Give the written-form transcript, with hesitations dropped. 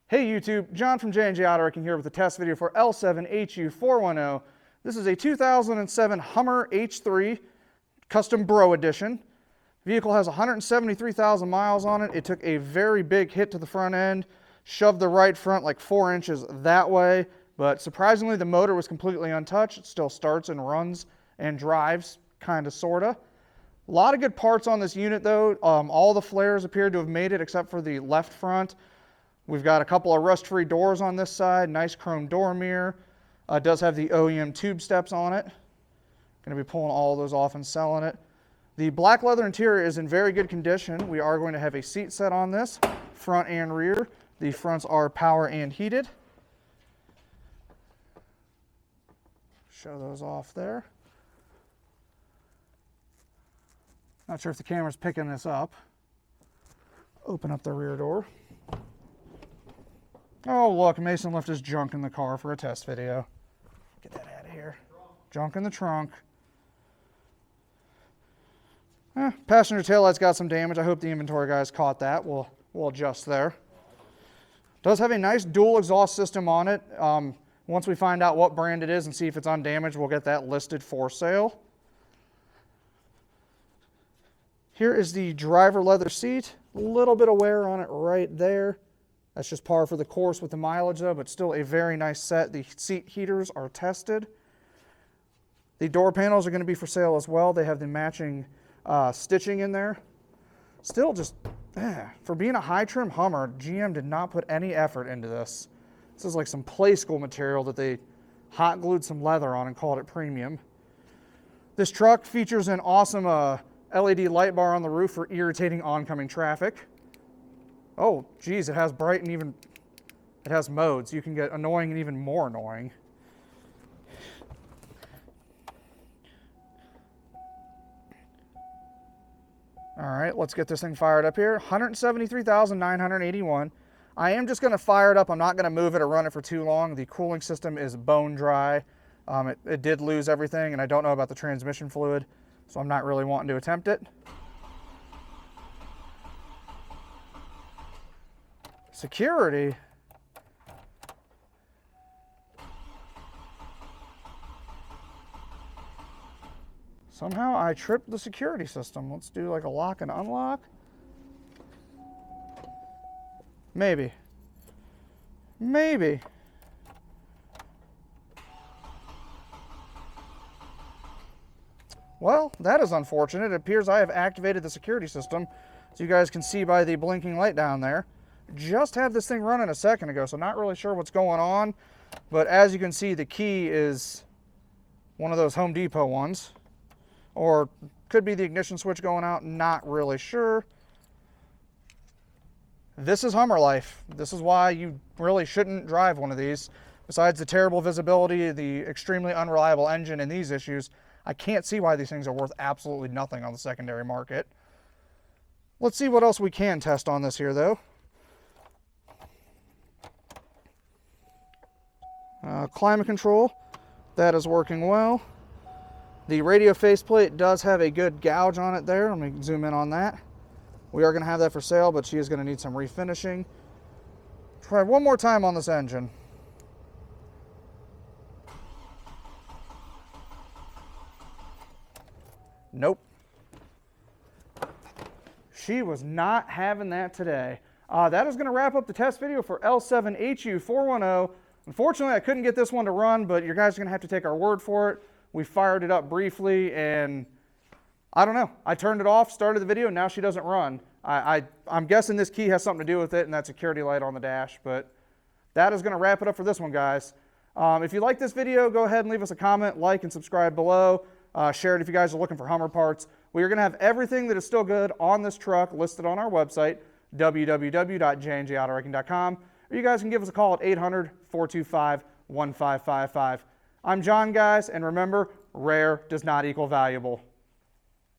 Hey YouTube, John from J&J Auto Wrecking here with a test video for L7HU410. This is a 2007 Hummer H3 Custom Bro Edition. Vehicle has 173,000 miles on it. It took a very big hit to the front end, shoved the right front like 4 inches that way, but surprisingly the motor was completely untouched. It still starts and runs and drives, kinda, sorta. A lot of good parts on this unit though. All the flares appear to have made it except for the left front. We've got a couple of rust-free doors on this side, nice chrome door mirror. It does have the OEM tube steps on it. Going to be pulling all of those off and selling it. The black leather interior is in very good condition. We are going to have a seat set on this, front and rear. The fronts are power and heated. Show those off there. Not sure if the camera's picking this up. Open up the rear door. Oh look, Mason left his junk in the car for a test video. Get that out of here. Junk in the trunk. Passenger taillight's got some damage. I hope the inventory guys caught that. We'll adjust there. Does have a nice dual exhaust system on it. Once we find out what brand it is and see if it's undamaged, we'll get that listed for sale. Here is the driver leather seat. A little bit of wear on it right there. That's just par for the course with the mileage though, but still a very nice set. The seat heaters are tested. The door panels are going to be for sale as well. They have the matching stitching in there. Still just, for being a high trim Hummer, GM did not put any effort into this. This is like some play school material that they hot glued some leather on and called it premium. This truck features an awesome LED light bar on the roof for irritating oncoming traffic. Oh, geez, it has bright and even, it has modes. You can get annoying and even more annoying. All right, let's get this thing fired up here. 173,981. I am just gonna fire it up. I'm not gonna move it or run it for too long. The cooling system is bone dry. It did lose everything, and I don't know about the transmission fluid, so I'm not really wanting to attempt it. Security. Somehow I tripped the security system. Let's do like a lock and unlock. Maybe. Maybe. Well, that is unfortunate. It appears I have activated the security system, so you guys can see by the blinking light down there. Just had this thing running a second ago, so not really sure what's going on, but as you can see, the key is one of those Home Depot ones, or could be the ignition switch going out, not really sure. This is Hummer life. This is why you really shouldn't drive one of these. Besides the terrible visibility, the extremely unreliable engine, and these issues, I can't see why these things are worth absolutely nothing on the secondary market. Let's see what else we can test on this here though. Climate control, that is working well. The radio faceplate does have a good gouge on it there. Let me zoom in on that. We are going to have that for sale, but she is going to need some refinishing. Try one more time on this engine. Nope. She was not having that today. That is going to wrap up the test video for L7HU410. Unfortunately, I couldn't get this one to run, but you guys are going to have to take our word for it. We fired it up briefly, and I don't know. I turned it off, started the video, and now she doesn't run. I'm guessing this key has something to do with it, and that security light on the dash, but that is going to wrap it up for this one, guys. If you like this video, go ahead and leave us a comment, like, and subscribe below. Share it if you guys are looking for Hummer parts. We are going to have everything that is still good on this truck listed on our website, www.jnjautoracking.com. Or you guys can give us a call at 800-425-1555. I'm John, guys, and remember, rare does not equal valuable.